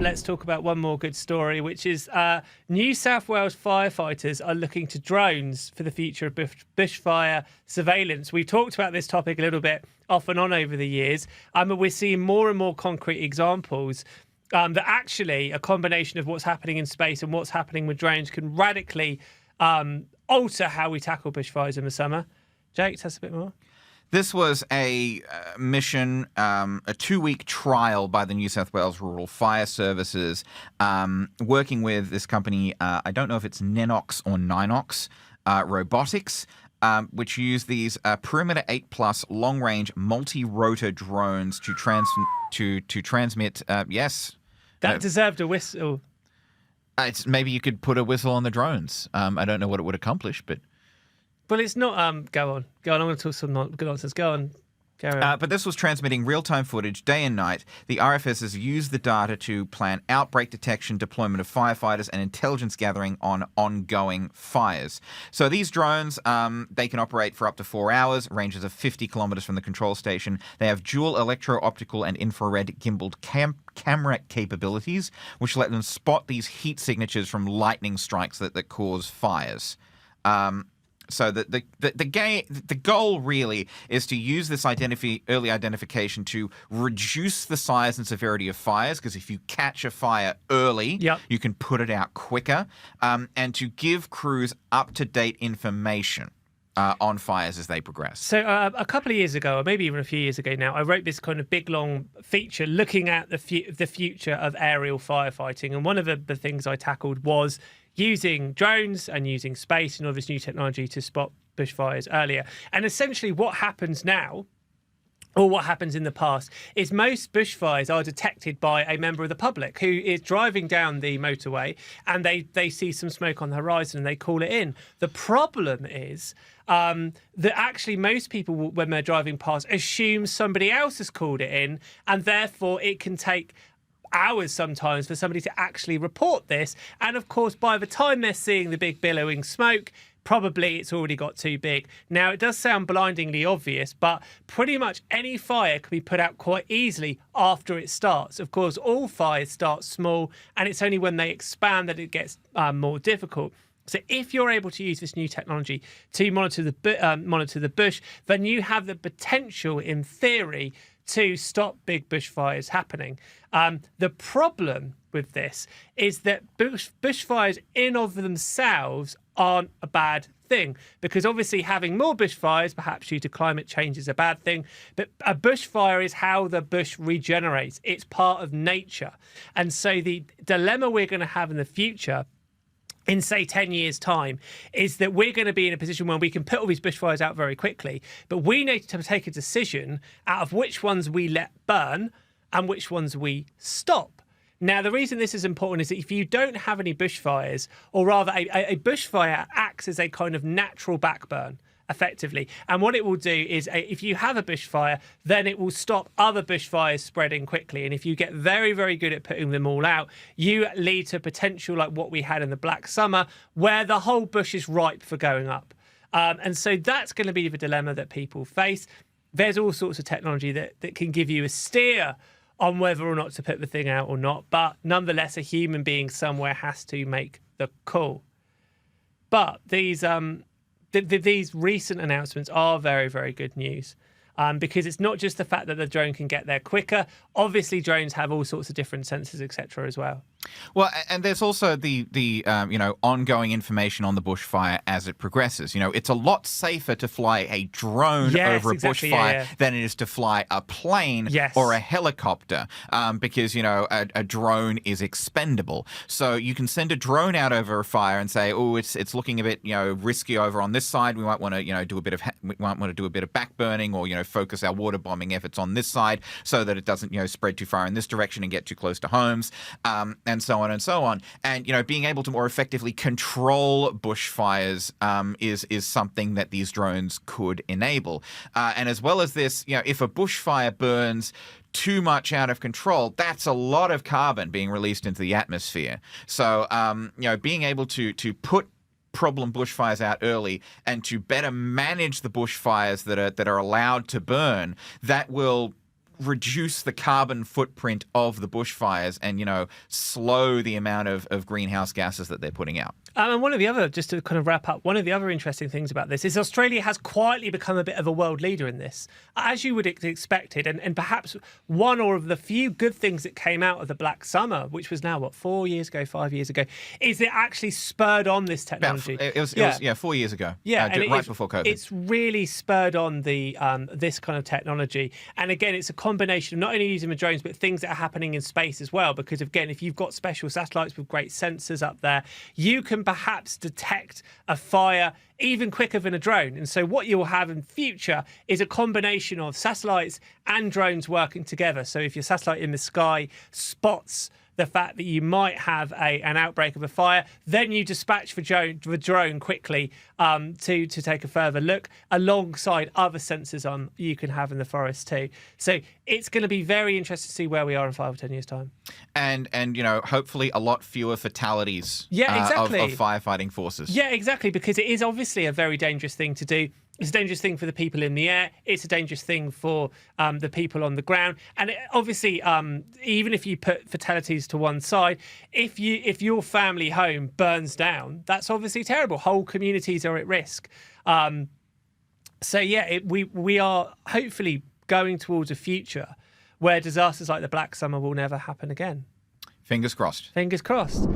let's talk about one more good story, which is New South Wales firefighters are looking to drones for the future of bushfire surveillance. We've talked about this topic a little bit off and on over the years. We're seeing more and more concrete examples that actually a combination of what's happening in space and what's happening with drones can radically alter how we tackle bushfires in the summer. Jake, tell us a bit more. This was a mission, a 2-week trial by the New South Wales Rural Fire Services, working with this company, I don't know if it's Nenox or Ninox Robotics, which use these Perimeter 8+ long-range multi-rotor drones to transmit, yes. That deserved a whistle. Maybe you could put a whistle on the drones. I don't know what it would accomplish, but... Well, it's not. Go on. I'm going to talk some good nonsense. Go on. Carry on. But this was transmitting real-time footage day and night. The RFS has used the data to plan outbreak detection, deployment of firefighters, and intelligence gathering on ongoing fires. So these drones, they can operate for up to 4 hours, ranges of 50 kilometers from the control station. They have dual electro-optical and infrared gimbaled camera capabilities, which let them spot these heat signatures from lightning strikes that cause fires. So the goal really is to use this early identification to reduce the size and severity of fires, because if you catch a fire early, you can put it out quicker, and to give crews up-to-date information on fires as they progress. So a couple of years ago, or maybe even a few years ago now, I wrote this kind of big, long feature looking at the future of aerial firefighting. And one of the things I tackled was using drones and using space and all this new technology to spot bushfires earlier. And essentially what happens now, or what happens in the past, is most bushfires are detected by a member of the public who is driving down the motorway and they see some smoke on the horizon and they call it in. The problem is that actually most people, when they're driving past, assume somebody else has called it in, and therefore it can take hours sometimes for somebody to actually report this. And of course, by the time they're seeing the big billowing smoke, probably it's already got too big. Now, it does sound blindingly obvious, but pretty much any fire can be put out quite easily after it starts. Of course, all fires start small, and it's only when they expand that it gets more difficult. So if you're able to use this new technology to monitor the bush, then you have the potential, in theory, to stop big bushfires happening. The problem with this is that bushfires in of themselves aren't a bad thing, because obviously having more bushfires, perhaps due to climate change, is a bad thing. But a bushfire is how the bush regenerates. It's part of nature. And so the dilemma we're going to have in the future, in, say, 10 years' time, is that we're going to be in a position where we can put all these bushfires out very quickly, but we need to take a decision out of which ones we let burn and which ones we stop. Now, the reason this is important is that if you don't have any bushfires, or rather a bushfire acts as a kind of natural backburn, effectively. And what it will do is, if you have a bushfire, then it will stop other bushfires spreading quickly. And if you get very, very good at putting them all out, you lead to potential like what we had in the Black Summer, where the whole bush is ripe for going up. And so that's going to be the dilemma that people face. There's all sorts of technology that can give you a steer on whether or not to put the thing out or not. But nonetheless, a human being somewhere has to make the call. But these recent announcements are very, very good news, because it's not just the fact that the drone can get there quicker. Obviously, drones have all sorts of different sensors, etc., as well. Well, and there's also the ongoing information on the bushfire as it progresses. It's a lot safer to fly a drone over a bushfire than it is to fly a plane or a helicopter, because a drone is expendable. So you can send a drone out over a fire and say, oh, it's looking a bit risky over on this side. We might want to do a bit of backburning, or focus our water bombing efforts on this side so that it doesn't spread too far in this direction and get too close to homes. And so on and so on. And, being able to more effectively control bushfires is something that these drones could enable. And as well as this, if a bushfire burns too much out of control, that's a lot of carbon being released into the atmosphere. So, being able to put problem bushfires out early and to better manage the bushfires that are allowed to burn, that will reduce the carbon footprint of the bushfires and, slow the amount of greenhouse gases that they're putting out. And one of the other, just to kind of wrap up, one of the other interesting things about this is Australia has quietly become a bit of a world leader in this, as you would expect it. And perhaps one or of the few good things that came out of the Black Summer, which was now, 5 years ago, is it actually spurred on this technology. It was 4 years ago. Yeah, right before COVID. It's really spurred on the this kind of technology. And again, it's a combination of not only using the drones, but things that are happening in space as well. Because again, if you've got special satellites with great sensors up there, you can perhaps detect a fire even quicker than a drone. And so what you'll have in future is a combination of satellites and drones working together. So if your satellite in the sky spots the fact that you might have an outbreak of a fire, then you dispatch the drone quickly to take a further look alongside other sensors you can have in the forest too. So it's going to be very interesting to see where we are in 5 or 10 years' time. And hopefully a lot fewer fatalities of firefighting forces. Yeah, exactly, because it is obviously a very dangerous thing to do. It's a dangerous thing for the people in the air. It's a dangerous thing for the people on the ground. And obviously, even if you put fatalities to one side, if your family home burns down, that's obviously terrible. Whole communities are at risk. We are hopefully going towards a future where disasters like the Black Summer will never happen again. Fingers crossed. Fingers crossed.